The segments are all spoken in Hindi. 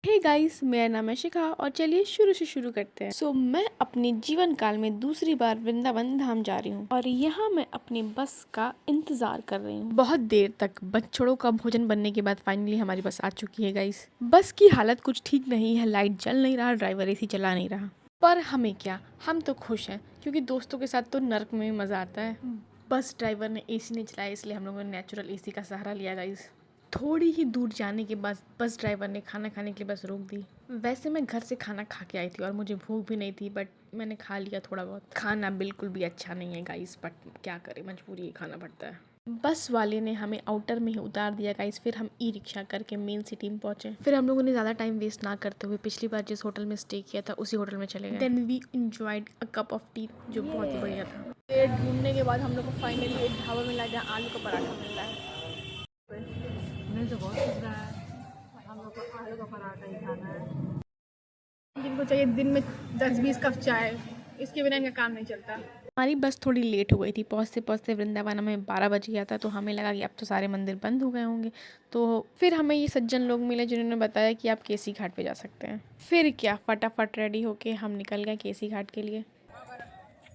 हे गाइस, मेरा नाम है शिखा और चलिए शुरू से शुरू करते हैं। मैं अपने जीवन काल में दूसरी बार वृंदावन धाम जा रही हूँ और यहाँ मैं अपनी बस का इंतजार कर रही हूँ। बहुत देर तक बछड़ों का भोजन बनने के बाद फाइनली हमारी बस आ चुकी है गाइस। बस की हालत कुछ ठीक नहीं है, लाइट जल नहीं रहा, ड्राइवर एसी चला नहीं रहा, पर हमें क्या, हम तो खुश हैं क्योंकि दोस्तों के साथ तो नर्क में भी मजा आता है। बस ड्राइवर ने एसी नहीं चलाया, इसलिए हम लोगों ने नेचुरल एसी का सहारा लिया गाइस। थोड़ी ही दूर जाने के बाद बस ड्राइवर ने खाना खाने के लिए बस रोक दी। वैसे मैं घर से खाना खा के आई थी और मुझे भूख भी नहीं थी, बट मैंने खा लिया थोड़ा बहुत। खाना बिल्कुल भी अच्छा नहीं है गाइस, बट क्या करें, मजबूरी ही खाना पड़ता है। बस वाले ने हमें आउटर में ही उतार दिया गाइस, फिर हम ई रिक्शा करके मेन सिटी में पहुंचे। फिर हम लोगों ने ज़्यादा टाइम वेस्ट ना करते हुए पिछली बार जिस होटल में स्टे किया था उसी होटल में चले गए। Then we enjoyed a cup of tea, जो बहुत ही बढ़िया था। फिर ढूंढने के बाद हम लोग को फाइनली एक ढाबा मिला जहाँ आलू का पराठा मिल रहा है। नहीं तो बहुत कुछ रहा है। हम लोग को आलू का पराठा ही खाना है। जिनको चाहिए दिन में 10-20 कप चाय, इसके बिना इनका काम नहीं चलता। हमारी बस थोड़ी लेट हो गई थी, पहुँचते पहुँचते वृंदावन में 12 बज गया था, तो हमें लगा कि अब तो सारे मंदिर बंद हो गए होंगे। तो फिर हमें ये सज्जन लोग मिले जिन्होंने बताया कि आप केसी घाट पे जा सकते हैं। फिर क्या, फटाफट रेडी होके हम निकल गए केसी घाट के लिए।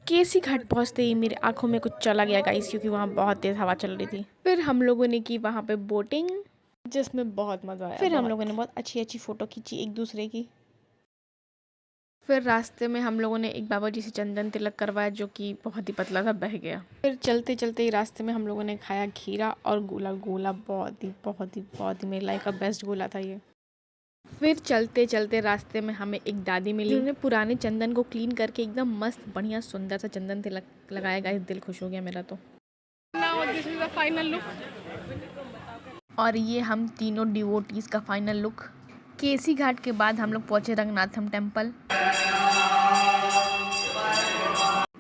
केसी घाट पहुँचते ही मेरी आंखों में कुछ चला गया गाइस, क्योंकि वहाँ बहुत तेज़ हवा चल रही थी। फिर हम लोगों ने की वहाँ पे बोटिंग, जिसमें बहुत मज़ा आया। फिर हम लोगों ने बहुत अच्छी अच्छी फ़ोटो खींची एक दूसरे की। फिर रास्ते में हम लोगों ने एक बाबा जी से चंदन तिलक करवाया, जो कि बहुत ही पतला था, बह गया। फिर चलते चलते ही रास्ते में हम लोगों ने खाया खीरा और गोला। गोला बहुत ही मेरी लाइफ का बेस्ट गोला था ये। फिर चलते चलते रास्ते में हमें एक दादी मिली, जिन्होंने पुराने चंदन को क्लीन करके एकदम मस्त बढ़िया सुंदर सा चंदन तिलक लगाया गाइस, दिल खुश हो गया मेरा तो। This is the final look. और ये हम तीनों डिवोटीज का फाइनल लुक। केसी घाट के बाद हम लोग पहुंचे रंगनाथम टेम्पल।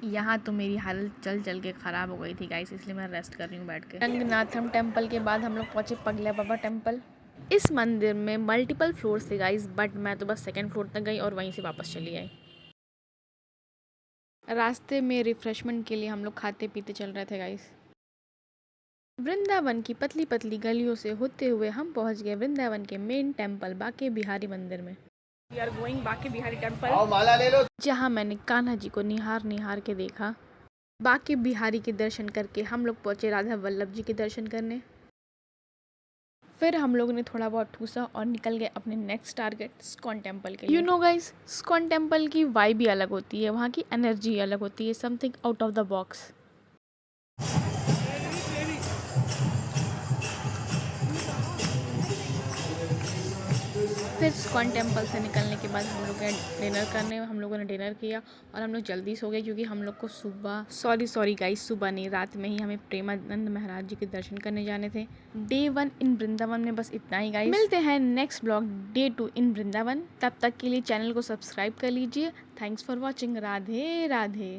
यहाँ तो मेरी हालत चल चल के ख़राब हो गई थी गाइस, इसलिए मैं रेस्ट कर रही हूँ बैठ के। रंगनाथम टेम्पल के बाद हम लोग पहुँचे पगला बाबा टेम्पल। इस मंदिर में मल्टीपल फ्लोर्स थे गाइस, बट मैं तो बस सेकंड फ्लोर तक गई और वहीं से वापस चली आई। रास्ते में रिफ्रेशमेंट के लिए हम लोग खाते पीते चल रहे थे गाइस। वृंदावन की पतली पतली गलियों से होते हुए हम पहुँच गए वृंदावन के मेन टेम्पल बाके बिहारी मंदिर में। We are going Banke Bihari temple, माला ले लो। जहाँ मैंने कान्हा जी को निहार निहार के देखा। बाके बिहारी के दर्शन करके हम लोग पहुँचे राधा वल्लभ जी के दर्शन करने। फिर हम लोगों ने थोड़ा बहुत ठूसा और निकल गए अपने नेक्स्ट टारगेट स्कॉन टेम्पल के लिए। यू नो गाइस, स्कॉन टेम्पल की वाइब ही अलग होती है, वहाँ की एनर्जी अलग होती है, something out of the box. फिर स्कॉन टेम्पल से निकलने के बाद हम लोग गए डिनर करने। हम लोगों ने डिनर किया और हम लोग जल्दी सो गए, क्योंकि हम लोग को सुबह सॉरी गाइस, सुबह नहीं, रात में ही हमें प्रेमानंद महाराज जी के दर्शन करने जाने थे। डे 1 इन वृंदावन में बस इतना ही गाइस। मिलते हैं नेक्स्ट ब्लॉग डे 2 इन वृंदावन। तब तक के लिए चैनल को सब्सक्राइब कर लीजिए। Thanks for watching. Radhe Radhe.